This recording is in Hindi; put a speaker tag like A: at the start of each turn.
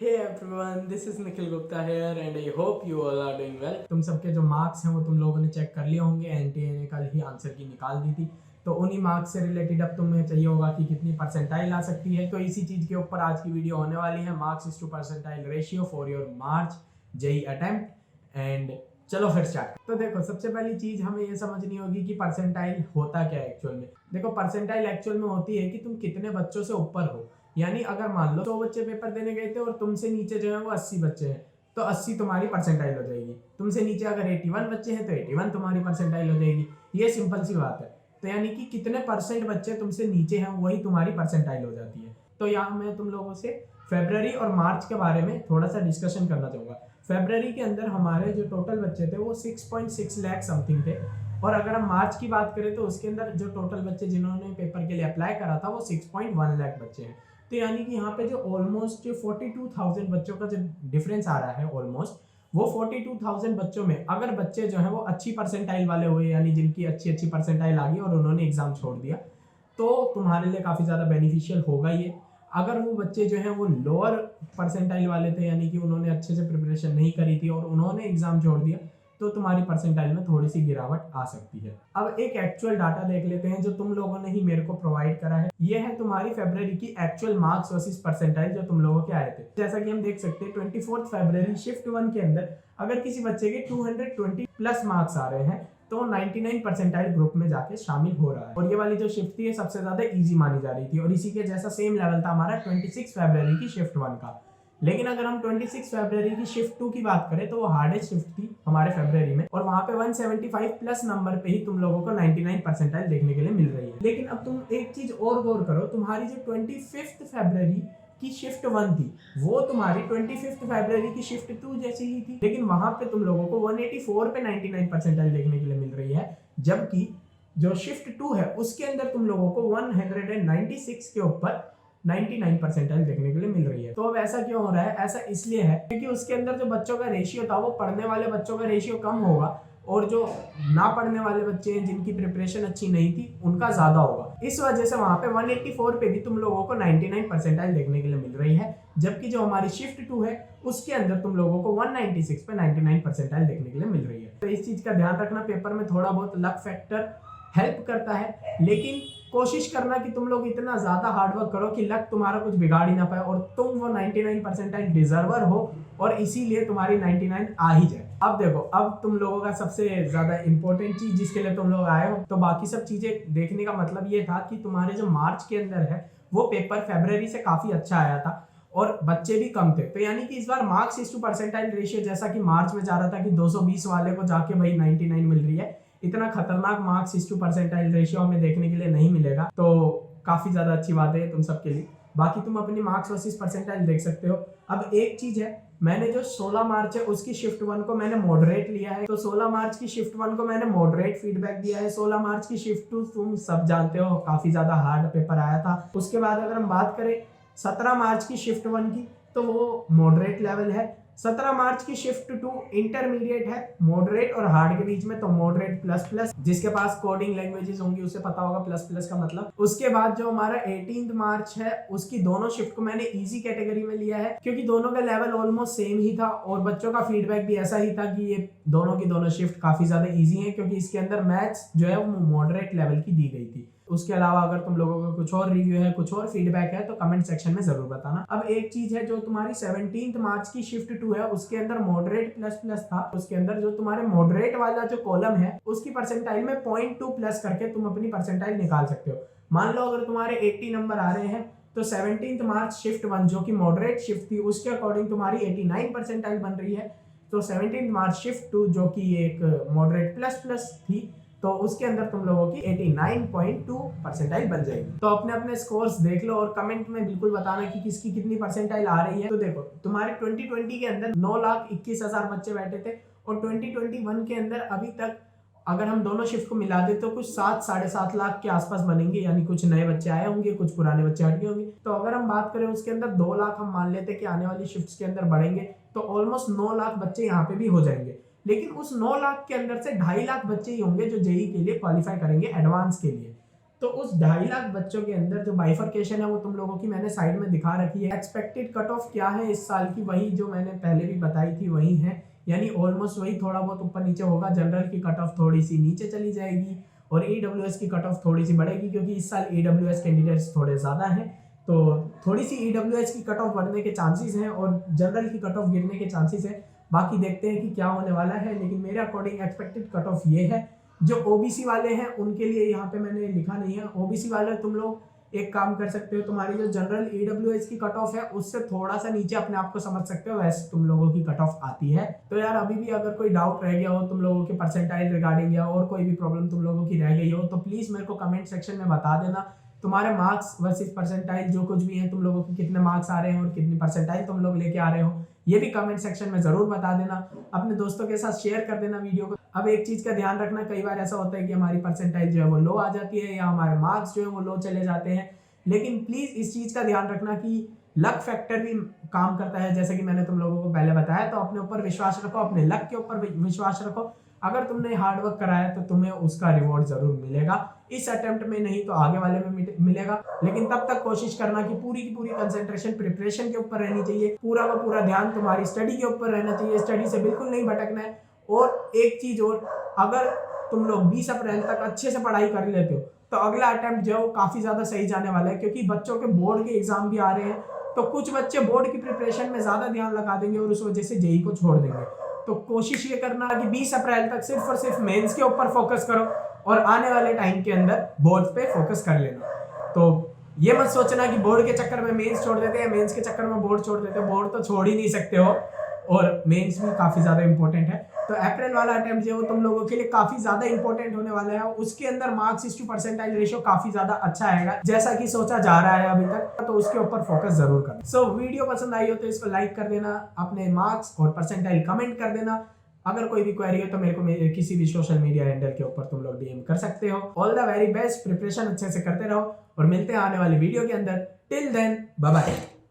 A: Hey everyone, this is Nikhil Gupta here and I hope you all are doing well. तुम सबके जो मार्क्स हैं वो तुम लोगों ने चेक कर लिए होंगे। एनटीए ने कल ही आंसर की निकाल दी थी, तो उन्हीं मार्क्स से रिलेटेड अब तुम्हें चाहिए होगा कि कितनी परसेंटाइल आ सकती है। तो इसी चीज़ के ऊपर आज की वीडियो होने वाली है, marks is to percentile ratio for your March JEE attempt. And चलो फिर स्टार्ट। तो देखो, सबसे पहली चीज हमें ये समझनी होगी कि परसेंटाइल होता क्या है एक्चुअल में। देखो, परसेंटाइल एक्चुअल में होती है कि तुम कितने बच्चों से ऊपर हो। यानी अगर मान लो 100 बच्चे पेपर देने गए थे और तुमसे नीचे जो है वो 80 बच्चे हैं, तो 80 तुम्हारी परसेंटाइल हो जाएगी। तुमसे नीचे अगर 81 बच्चे हैं तो 81 तुम्हारी परसेंटाइल हो जाएगी। ये सिंपल सी बात है। तो यानी कि कितने परसेंट बच्चे तुमसे नीचे हैं वही तुम्हारी परसेंटाइल हो जाती है। तो यहाँ मैं तुम लोगों से फेब्रवरी और मार्च के बारे में थोड़ा सा डिस्कशन करना चाहूँगा। फेब्रवरी के अंदर हमारे जो टोटल बच्चे थे वो 6.6 लाख समथिंग थे, और अगर हम मार्च की बात करें तो उसके अंदर जो टोटल बच्चे जिन्होंने पेपर के लिए अप्लाई करा था वो 6.1 लाख बच्चे हैं। तो यानी कि यहाँ पे जो ऑलमोस्ट 42,000 बच्चों का जो डिफरेंस आ रहा है, ऑलमोस्ट वो 42,000 बच्चों में अगर बच्चे जो है वो अच्छी परसेंटाइल वाले हुए, यानी जिनकी अच्छी परसेंटाइल आ गई और उन्होंने एग्जाम छोड़ दिया, तो तुम्हारे लिए काफ़ी ज़्यादा बेनिफिशियल होगा ये। अगर वो बच्चे जो हैं वो लोअर परसेंटाइल वाले थे, यानी कि उन्होंने अच्छे से प्रिपरेशन नहीं करी थी और उन्होंने एग्जाम छोड़ दिया, तो तुम्हारी परसेंटाइल में थोड़ी सी गिरावट आ सकती है। अब एक एक्चुअल डाटा देख लेते हैं जो तुम लोगों ने ही मेरे को प्रोवाइड करा है। ये है तुम्हारी फरवरी की एक्चुअल मार्क्स वर्सेस परसेंटाइल जो तुम लोगों के आए थे। जैसा कि हम देख सकते हैं 24 फरवरी शिफ्ट 1 के अंदर अगर किसी बच्चे के 220 प्लस मार्क्स आ रहे हैं तो 99 परसेंटाइल ग्रुप में जाके शामिल हो रहा है। और ये वाली जो शिफ्ट थी ये सबसे ज्यादा इजी मानी जा रही थी, और इसी के जैसा सेम लेवल था हमारा 26 फरवरी की शिफ्ट 1 का। लेकिन अगर हम 26 फरवरी की शिफ्ट 2 की बात करें तो वो हार्डेस्ट शिफ्ट थी हमारे फरवरी में, और वहां पे 175 प्लस नंबर पे ही तुम लोगों को 99 परसेंटाइल देखने के लिए मिल रही है। लेकिन अब तुम एक चीज और गौर करो, तुम्हारी जो 25 फरवरी की शिफ्ट 1 थी वो तुम्हारी 25 फरवरी की शिफ्ट 2 जैसी ही थी, लेकिन वहां पे तुम लोगों को 184 पे 99 परसेंटाइल देखने के लिए मिल रही है, जबकि जो शिफ्ट 2 है उसके अंदर तुम लोगों को 196 के ऊपर 99 परसेंटाइल देखने के लिए मिल रही है। तो अब ऐसा क्यों हो रहा है? ऐसा इसलिए है क्योंकि उसके अंदर जो बच्चों का रेशियो था वो पढ़ने वाले बच्चों का रेशियो कम होगा, और जो ना पढ़ने वाले बच्चे हैं जिनकी प्रिपरेशन अच्छी नहीं थी उनका ज्यादा होगा। इस वजह से वहां पे 184 पे भी तुम लोगों को 99 परसेंटाइल देखने के लिए मिल रही है, जबकि जो हमारी शिफ्ट 2 है उसके अंदर तुम लोगों को 196 पे 99 परसेंटाइल देखने के लिए मिल रही है। तो इस चीज का ध्यान रखना, पेपर में थोड़ा बहुत लक फैक्टर हेल्प करता है, लेकिन कोशिश करना कि तुम लोग इतना ज्यादा हार्डवर्क करो कि लक तुम्हारा कुछ बिगाड़ ही ना पाए और तुम वो 99 परसेंटाइल डिजर्वर हो, और इसीलिए तुम्हारी 99 आ ही जाए। अब देखो, अब तुम लोगों का सबसे ज्यादा इंपॉर्टेंट चीज जिसके लिए तुम लोग आए हो, तो बाकी सब चीजें देखने का मतलब ये था कि तुम्हारे जो मार्च के अंदर है वो पेपर फरवरी से काफी अच्छा आया था और बच्चे भी कम थे। तो यानी कि इस बार मार्क्स इस टू परसेंटाइल रेशियो जैसा कि मार्च में जा रहा था कि 220 वाले को जाके भाई 99 मिल रही है, इतना खतरनाक मार्क्स इस टू परसेंटाइल रेशियो हमें देखने के लिए नहीं मिलेगा। तो काफी ज्यादा अच्छी बात है तुम सबके लिए। बाकी तुम अपनी मार्क्स वर्सेस परसेंटाइल देख सकते हो। अब एक चीज है, मैंने जो 16 मार्च है उसकी शिफ्ट 1 को मैंने मॉडरेट लिया है, तो 16 मार्च की शिफ्ट 1 को मैंने मॉडरेट फीडबैक दिया है। 16 मार्च की शिफ्ट 2 तुम सब जानते हो काफी ज्यादा हार्ड पेपर आया था। उसके बाद अगर हम बात करें 17 मार्च की शिफ्ट 1 की, तो वो मॉडरेट लेवल है। 17 मार्च की शिफ्ट 2 इंटरमीडिएट है, मॉडरेट और हार्ड के बीच में, तो मॉडरेट प्लस प्लस, जिसके पास कोडिंग लैंग्वेजेस होंगी उसे पता होगा प्लस प्लस का मतलब। उसके बाद जो हमारा 18 मार्च है उसकी दोनों शिफ्ट को मैंने इजी कैटेगरी में लिया है, क्योंकि दोनों का लेवल ऑलमोस्ट सेम ही था और बच्चों का फीडबैक भी ऐसा ही था कि ये दोनों की दोनों शिफ्ट काफी ज्यादा इजी है, क्योंकि इसके अंदर मैथ्स जो है वो मॉडरेट लेवल की दी गई थी। उसके अलावा अगर तुम लोगों का कुछ और रिव्यू है, कुछ और फीडबैक है, तो कमेंट सेक्शन में जरूर बताना। अब एक चीज है, जो तुम्हारी 17 मार्च की शिफ्ट 2 है उसके अंदर मॉडरेट प्लस प्लस था। उसके अंदर जो तुम्हारे मॉडरेट वाला जो कॉलम है उसकी परसेंटाइल में 0.2 प्लस करके तुम अपनी परसेंटाइल निकाल सकते हो। मान लो अगर तुम्हारे 80 नंबर आ रहे हैं तो 17 मार्च शिफ्ट 1 जो कि मॉडरेट शिफ्ट थी उसके अकॉर्डिंग तुम्हारी 89 परसेंटाइल बन रही है। तो 17 मार्च शिफ्ट 2 जो कि एक मॉडरेट प्लस प्लस थी, तो उसके अंदर तुम लोगों की 89.2 परसेंटाइल बन जाएगी। तो अपने अपने स्कोर्स देख लो और कमेंट में बिल्कुल बताना कि किसकी कितनी परसेंटाइल आ रही है। तो देखो, तुम्हारे 2020 के अंदर 9,21,000 बच्चे बैठे थे, और 2021 के अंदर अभी तक अगर हम दोनों शिफ्ट को मिला दे तो कुछ 7-7.5 लाख के आसपास बनेंगे, यानी कुछ नए बच्चे आए होंगे, कुछ पुराने बच्चे हट गए होंगे। तो अगर हम बात करें उसके अंदर 2 लाख हम मान लेते कि आने वाली शिफ्ट्स के अंदर बढ़ेंगे, तो ऑलमोस्ट 9 लाख बच्चे यहाँ पे भी हो जाएंगे। लेकिन उस 9 लाख के अंदर से 2.5 लाख बच्चे ही होंगे जो जेई के लिए क्वालिफाई करेंगे एडवांस के लिए। तो उस 2.5 लाख बच्चों के अंदर जो बाइफर्केशन है वो तुम लोगों की मैंने साइड में दिखा रखी है। एक्सपेक्टेड कट ऑफ क्या है इस साल की, वही जो मैंने पहले भी बताई थी वही है, यानी ऑलमोस्ट वही, थोड़ा बहुत ऊपर नीचे होगा। जनरल की कट ऑफ थोड़ी सी नीचे चली जाएगी और AWS की कट ऑफ थोड़ी सी बढ़ेगी, क्योंकि इस साल AWS कैंडिडेट्स थोड़े ज़्यादा हैं, तो थोड़ी सी AWS की कट ऑफ बढ़ने के चांसेस हैं और जनरल की कट ऑफ गिरने के चांसेस हैं। बाकी देखते हैं कि क्या होने वाला है, लेकिन मेरे अकॉर्डिंग एक्सपेक्टेड कट ऑफ ये है। जो OBC वाले हैं उनके लिए यहाँ पे मैंने लिखा नहीं है। OBC वाले तुम लोग एक काम कर सकते हो, तुम्हारी जो जनरल AWS की कट ऑफ है उससे थोड़ा सा नीचे अपने आप को समझ सकते हो, वैसे तुम लोगों की कट ऑफ आती है। तो यार अभी भी अगर कोई डाउट रह गया हो तुम लोगों के परसेंटाइल रिगार्डिंग या और कोई भी प्रॉब्लम तुम लोगों की रह गई हो तो प्लीज मेरे को कमेंट सेक्शन में बता देना। तुम्हारे मार्क्स वर्सेस परसेंटाइल जो कुछ भी है, तुम लोगों के कितने मार्क्स आ रहे हैं और कितनी परसेंटाइल तुम लोग लेके आ रहे हो, ये भी कमेंट सेक्शन में जरूर बता देना। अपने दोस्तों के साथ शेयर कर देना वीडियो को। अब एक चीज का ध्यान रखना, कई बार ऐसा होता है कि हमारी परसेंटाइल जो है वो लो आ जाती है या हमारे मार्क्स जो है वो लो चले जाते हैं, लेकिन प्लीज इस चीज का ध्यान रखना कि लक फैक्टर भी काम करता है, जैसे कि मैंने तुम लोगों को पहले बताया। तो अपने ऊपर विश्वास रखो, अपने लक के ऊपर विश्वास रखो। अगर तुमने हार्ड वर्क कराया तो तुम्हें उसका रिवॉर्ड जरूर मिलेगा, इस अटेम्प्ट में नहीं तो आगे वाले में मिलेगा। लेकिन तब तक कोशिश करना कि पूरी की पूरी कंसंट्रेशन प्रिपरेशन के ऊपर रहनी चाहिए, पूरा का पूरा ध्यान तुम्हारी स्टडी के ऊपर रहना चाहिए, स्टडी से बिल्कुल नहीं भटकना है। और एक चीज और, अगर तुम लोग 20 अप्रैल तक अच्छे से पढ़ाई कर लेते हो तो अगला अटेम्प्ट जो है काफी ज्यादा सही जाने वाला है, क्योंकि बच्चों के बोर्ड के एग्जाम भी आ रहे हैं। तो कुछ बच्चे बोर्ड की प्रिपरेशन में ज्यादा ध्यान लगा देंगे और उस वजह से जेई को छोड़ देंगे। तो कोशिश ये करना कि 20 अप्रैल तक सिर्फ और सिर्फ मेंस के ऊपर फोकस करो और आने वाले टाइम के अंदर बोर्ड पे फोकस कर लेना। तो ये मत सोचना कि बोर्ड के चक्कर में मेंस छोड़ देते हैं, मेंस के चक्कर में बोर्ड छोड़ देते हैं। बोर्ड तो छोड़ ही नहीं सकते हो और मेंस भी काफी ज्यादा इंपॉर्टेंट है। तो अप्रैल वाला अटेम्प्ट जो है तुम लोगों के लिए काफी ज्यादा इंपॉर्टेंट होने वाला है। उसके अंदर मार्क्स टू परसेंटाइल रेशियो काफी ज्यादा अच्छा आएगा, जैसा कि सोचा जा रहा है अभी तक। तो उसके ऊपर फोकस जरूर करना। सो वीडियो पसंद आई हो तो इसको लाइक कर देना, अपने मार्क्स और परसेंटाइल कमेंट कर देना। अगर कोई भी क्वेरी हो तो मेरे को किसी भी सोशल मीडिया हैंडल के ऊपर तुम लोग DM कर सकते हो। All the very best, preparation अच्छे से करते रहो और मिलते हैं आने वाली वीडियो के अंदर। Till then bye bye.